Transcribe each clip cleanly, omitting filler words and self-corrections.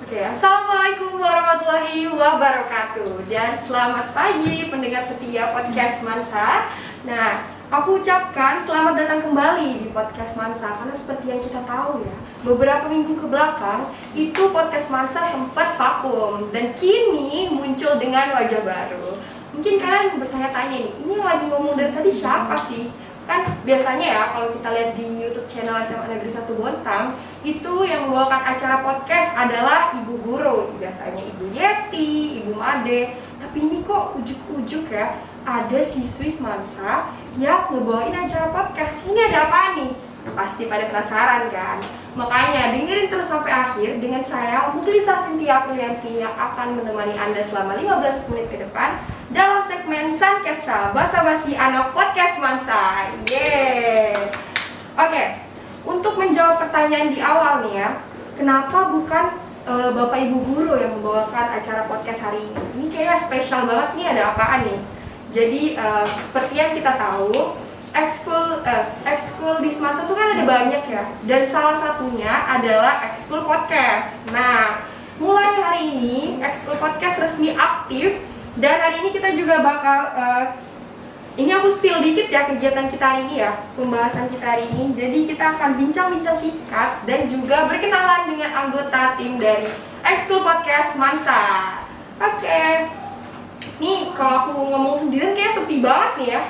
Oke, assalamualaikum warahmatullahi wabarakatuh. Dan selamat pagi pendengar setia podcast Mansa. Nah, aku ucapkan selamat datang kembali di podcast Mansa. Karena seperti yang kita tahu ya, beberapa minggu ke belakang itu podcast Mansa sempat vakum dan kini muncul dengan wajah baru. Mungkin kalian bertanya-tanya nih, ini yang lagi ngomong dari tadi siapa sih? Kan biasanya ya kalau kita lihat di YouTube channel SMA Negeri 1 Bontang, itu yang membawakan acara podcast adalah ibu guru, biasanya Ibu Yeti, Ibu Made. Tapi ini kok ujuk-ujuk ya ada siswi Mansa yang ngebawain acara podcast. Ini ada apa nih? Pasti pada penasaran kan? Makanya dengerin terus sampai akhir dengan saya Muklisah Cynthia Aprilianti yang akan menemani Anda selama 15 menit ke depan dalam segmen Sanketsa Basa-basi Anak Podcast Mansa. Yeay. Oke, untuk menjawab pertanyaan di awal nih ya, kenapa bukan Bapak Ibu Guru yang membawakan acara podcast hari ini? Ini kayaknya spesial banget nih, ada apaan nih? Jadi seperti yang kita tahu, ekskul di Mansa itu kan ada banyak ya, dan salah satunya adalah ekskul podcast. Nah, mulai hari ini ekskul podcast resmi aktif. Dan hari ini kita juga bakal ini aku spill dikit ya kegiatan kita hari ini ya, pembahasan kita hari ini. Jadi kita akan bincang-bincang singkat dan juga berkenalan dengan anggota tim dari ekskul podcast Mansa. Oke. Nih kalau aku ngomong sendirian kayak sepi banget nih ya.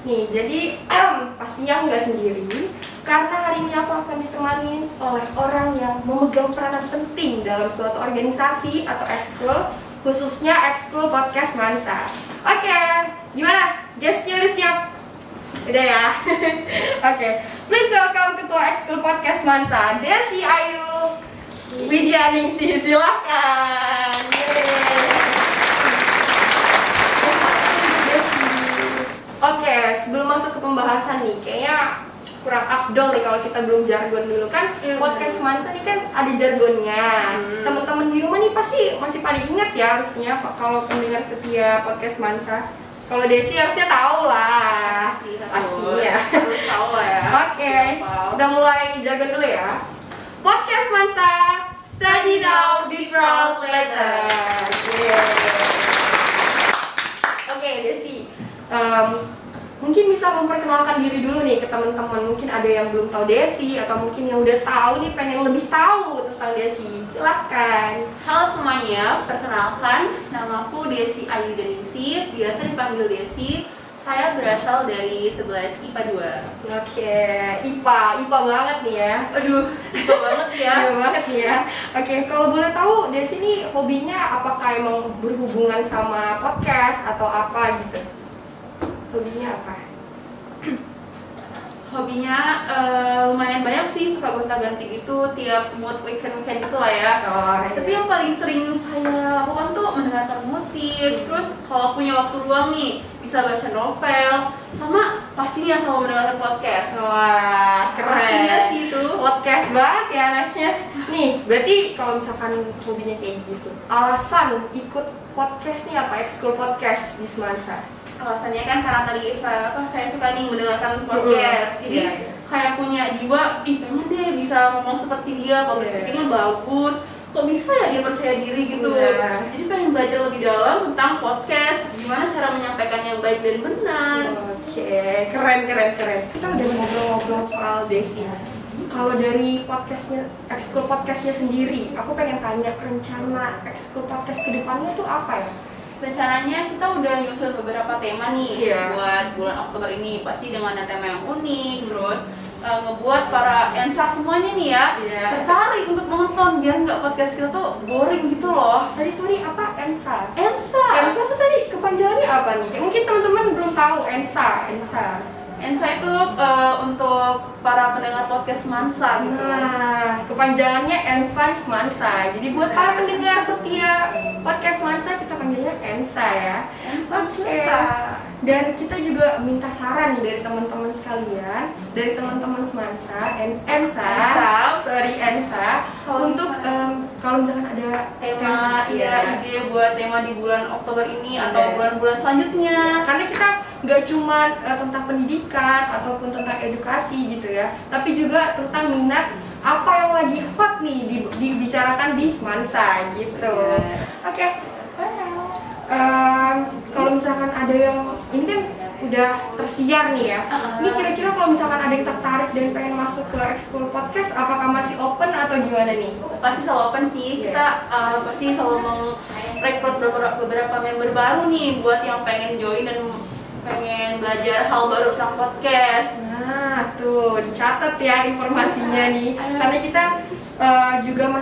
Nih jadi pastinya aku nggak sendiri karena hari ini aku akan ditemani oleh orang yang memegang peranan penting dalam suatu organisasi atau ekskul, khususnya ekskul podcast Mansa. Oke, gimana? Guestnya udah siap? Udah ya? Oke, please welcome Ketua Ekskul Podcast Mansa, Desi Ayu Widyaningsih, silahkan. Oke, sebelum masuk ke pembahasan nih, kayaknya kurang afdol nih kalau kita belum jargon dulu kan. Podcast Mansa ini kan ada jargonnya. Teman-teman di rumah nih pasti masih pada ingat ya harusnya kalau pendengar setia podcast Mansa. Kalau Desi harusnya tahu lah. Pasti ya. Harus tahu lah ya. Oke, udah mulai jargon dulu ya. Podcast Mansa, study now, be proud later. Oke, Desi. Mungkin bisa memperkenalkan diri dulu nih ke teman-teman. Mungkin ada yang belum tahu Desi atau mungkin yang udah tahu nih pengen lebih tahu tentang Desi. Silahkan. Halo semuanya, perkenalkan nama aku Desi Ayu Widyaningsih, biasa dipanggil Desi. Saya berasal dari 11 IPA 2. Oke, IPA banget nih ya. Aduh, IPA banget ya. IPA banget nih ya. Oke, kalau boleh tahu Desi ini hobinya apakah emang berhubungan sama podcast atau apa gitu? Hobinya apa? Hobinya lumayan banyak sih, suka gonta-ganti itu tiap mood weekend gitu lah ya. Tapi yang paling sering saya lakukan tuh mendengarkan musik. Terus kalau punya waktu luang nih bisa baca novel, sama pastinya selalu mendengarkan podcast. Wah, keren. Pastinya sih itu. Podcast banget ya anaknya. Nih, berarti kalau misalkan hobinya kayak gitu, alasan ikut podcast nih apa? Ekskul podcast di Mansa? Alasannya kan karena tadi saya suka nih mendengarkan podcast, jadi kayak punya jiwa, pengen deh bisa ngomong seperti dia, public speakingnya bagus, kok bisa ya dia percaya diri gitu. Jadi pengen belajar lebih dalam tentang podcast, gimana cara menyampaikan yang baik dan benar. Oke, keren. Kita udah ngobrol-ngobrol soal Desi. Kalau dari podcastnya, ekskul podcastnya sendiri, aku pengen tanya rencana ekskul podcast kedepannya tuh apa ya? Rencananya kita udah nyusun beberapa tema nih buat bulan Oktober ini, pasti dengan tema yang unik, terus ngebuat para ENSA semuanya nih ya tertarik untuk nonton biar nggak podcast kita tuh boring gitu loh. Tadi sorry apa ENSA? ENSA tuh tadi kepanjangannya apa nih? Mungkin teman-teman belum tahu ENSA. ENSA itu untuk para pendengar podcast Mansa gitu. Nah, kepanjangannya Advance Mansa. Jadi buat para pendengar setia podcast Mansa kita panggilnya ENSA ya. Oke. Dan kita juga minta saran dari teman-teman sekalian, dari teman-teman Mansa, ENSA, untuk kalau misalkan ada tema, ide buat tema di bulan Oktober ini atau bulan-bulan selanjutnya. Karena kita nggak cuma tentang pendidikan ataupun tentang edukasi gitu ya, tapi juga tentang minat apa yang lagi hot nih dibicarakan di Semansa gitu. Oke. Kalau misalkan ada yang ini kan udah tersiar nih ya. Ini kira-kira kalau misalkan ada yang tertarik dan pengen masuk ke Ekskul Podcast, apakah masih open atau gimana nih? Pasti selalu open sih. Kita pasti selalu merekrut beberapa member baru nih buat yang pengen join dan pengen belajar hal baru tentang podcast. Nah, tuh dicatat ya informasinya nih. Karena kita juga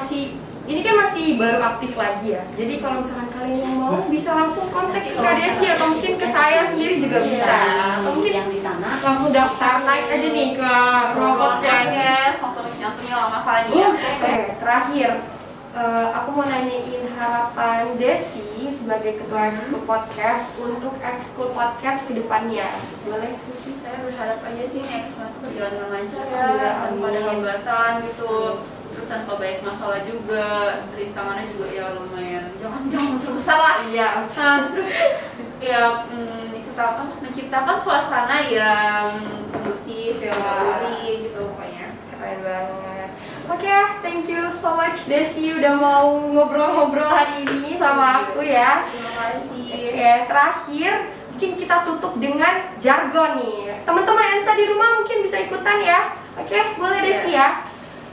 ini kan masih baru aktif lagi ya. Jadi kalau misalkan kalian yang mau bisa langsung kontak ke Kak Desi atau mungkin ke saya sendiri juga bisa. Atau mungkin yang di sana langsung daftar naik aja nih ke ruang podcast. Langsung nyantunya lama kali ya. Oke, terakhir aku mau nanyain harapan Desi sebagai ketua Ekskul Podcast untuk Ekskul Podcast ke depannya. Boleh? Saya berharap aja sih Ekskul itu berjalan dengan lancar ya, tanpa ada hambatan gitu. Terus tanpa banyak masalah juga, rintangannya juga ya lumayan jangan besar-besar lah. Iya. Terus ya menciptakan suasana yang kondusif, yang gurih gitu pokoknya. Keren banget. Oke, thank you so much Desi udah mau ngobrol-ngobrol hari ini sama aku ya. Terima kasih. Oke, terakhir mungkin kita tutup dengan jargon nih. Teman-teman Ensa di rumah mungkin bisa ikutan ya. Oke, boleh Desi ya.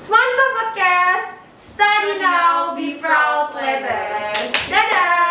Semansa Podcast, study now, be proud later. Dadah.